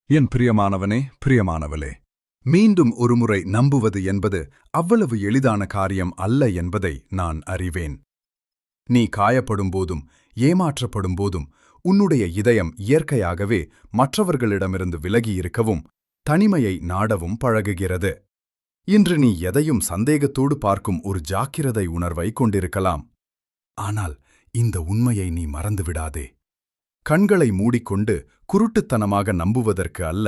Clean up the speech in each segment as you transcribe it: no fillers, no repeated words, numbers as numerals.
என் பிரியமானவனே, பிரியமானவளே, மீண்டும் ஒருமுறை நம்புவது என்பது அவ்வளவு எளிதான காரியம் அல்ல என்பதை நான் அறிவேன். நீ காயப்படும்போதும் ஏமாற்றப்படும்போதும் உன்னுடைய இதயம் இயற்கையாகவே மற்றவர்களிடமிருந்து விலகியிருக்கவும் தனிமையை நாடவும் பழகுகிறது. இன்று நீ எதையும் சந்தேகத்தோடு பார்க்கும் ஒரு ஜாக்கிரதை உணர்வை கொண்டிருக்கலாம். ஆனால் இந்த உண்மையை நீ மறந்துவிடாதே. கண்களை மூடிக்கொண்டு குருட்டுத்தனமாக நம்புவதற்கு அல்ல,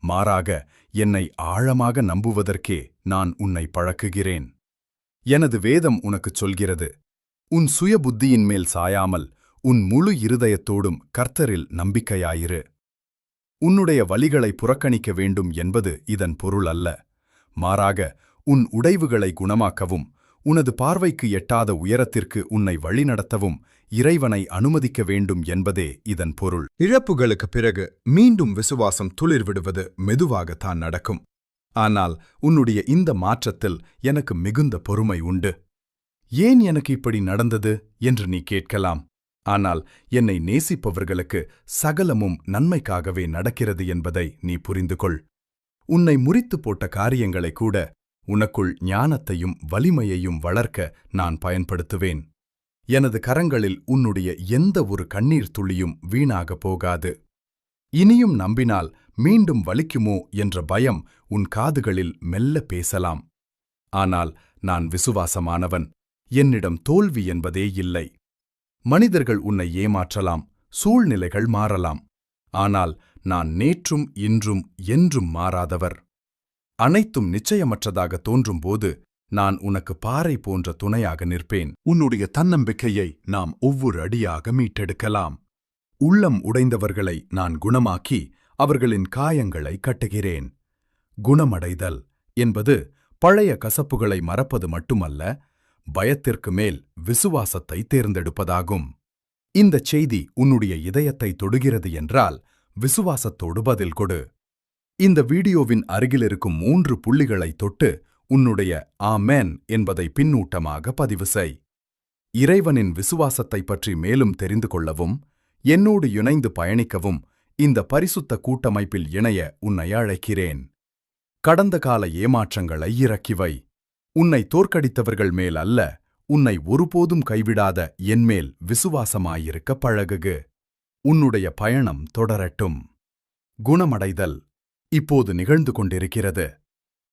மாறாக என்னை ஆழமாக நம்புவதற்கே நான் உன்னை பழக்குகிறேன். எனது வேதம் உனக்குச் சொல்கிறது, உன் சுய புத்தியின் மேல் சாயாமல் உன் முழு இருதயத்தோடும் கர்த்தரில் நம்பிக்கையாயிரு. உன்னுடைய வலிகளை புறக்கணிக்க வேண்டும் என்பது இதன் பொருள் அல்ல, மாறாக உன் உடைவுகளை குணமாக்கவும் உனது பார்வைக்கு எட்டாத உயரத்திற்கு உன்னை வழிநடத்தவும் இறைவனை அனுமதிக்க வேண்டும் என்பதே இதன் பொருள். இழப்புகளுக்குப் பிறகு மீண்டும் விசுவாசம் துளிர்விடுவது மெதுவாகத்தான் நடக்கும். ஆனால் உன்னுடைய இந்த மாற்றத்தில் எனக்கு மிகுந்த பொறுமை உண்டு. ஏன் எனக்கு இப்படி நடந்தது என்று நீ கேட்கலாம். ஆனால் என்னை நேசிப்பவர்களுக்கு சகலமும் நன்மைக்காகவே நடக்கிறது என்பதை நீ புரிந்து கொள். உன்னை முறித்து போட்ட காரியங்களை கூட உனக்குள் ஞானத்தையும் வலிமையையும் வளர்க்க நான் பயன்படுத்துவேன். எனது கரங்களில் உன்னுடைய எந்த ஒரு கண்ணீர் துளியும் வீணாகப் போகாது. இனியும் நம்பினால் மீண்டும் வலிக்குமோ என்ற பயம் உன் காதுகளில் மெல்ல பேசலாம். ஆனால் நான் விசுவாசமானவன். என்னிடம் தோல்வி என்பதே இல்லை. மனிதர்கள் உன்னை ஏமாற்றலாம், சூழ்நிலைகள் மாறலாம். ஆனால் நான் நேற்றும் இன்றும் என்றும் மாறாதவர். அனைத்தும் நிச்சயமற்றதாக தோன்றும்போது நான் உனக்கு பாறை போன்ற துணையாக நிற்பேன். உன்னுடைய தன்னம்பிக்கையை நாம் ஒவ்வொரு அடியாக மீட்டெடுக்கலாம். உள்ளம் உடைந்தவர்களை நான் குணமாக்கி அவர்களின் காயங்களை கட்டுகிறேன். குணமடைதல் என்பது பழைய கசப்புகளை மறப்பது மட்டுமல்ல, பயத்திற்கு மேல் விசுவாசத்தை தேர்ந்தெடுப்பதாகும். இந்தச் செய்தி உன்னுடைய இதயத்தை தொடுகிறது என்றால் விசுவாசத்தோடு பதில் கொடு. இந்த வீடியோவின் அருகிலிருக்கும் 3 புள்ளிகளை தொட்டு உன்னுடைய ஆமென் என்பதை பின்னூட்டமாக பதிவு செய். இறைவனின் விசுவாசத்தைப் பற்றி மேலும் தெரிந்து கொள்ளவும் என்னோடு இணைந்து பயணிக்கவும் இந்த பரிசுத்த கூட்டமைப்பில் இணைய உன்னை அழைக்கிறேன். கடந்த கால ஏமாற்றங்களை இறக்கி வை. உன்னை தோற்கடித்தவர்கள் மேல் அல்ல, உன்னை ஒருபோதும் கைவிடாத என்மேல் விசுவாசமாயிருக்க பழகுக. உன்னுடைய பயணம் தொடரட்டும். குணமடைதல் இப்போது நிகழ்ந்து கொண்டிருக்கிறது.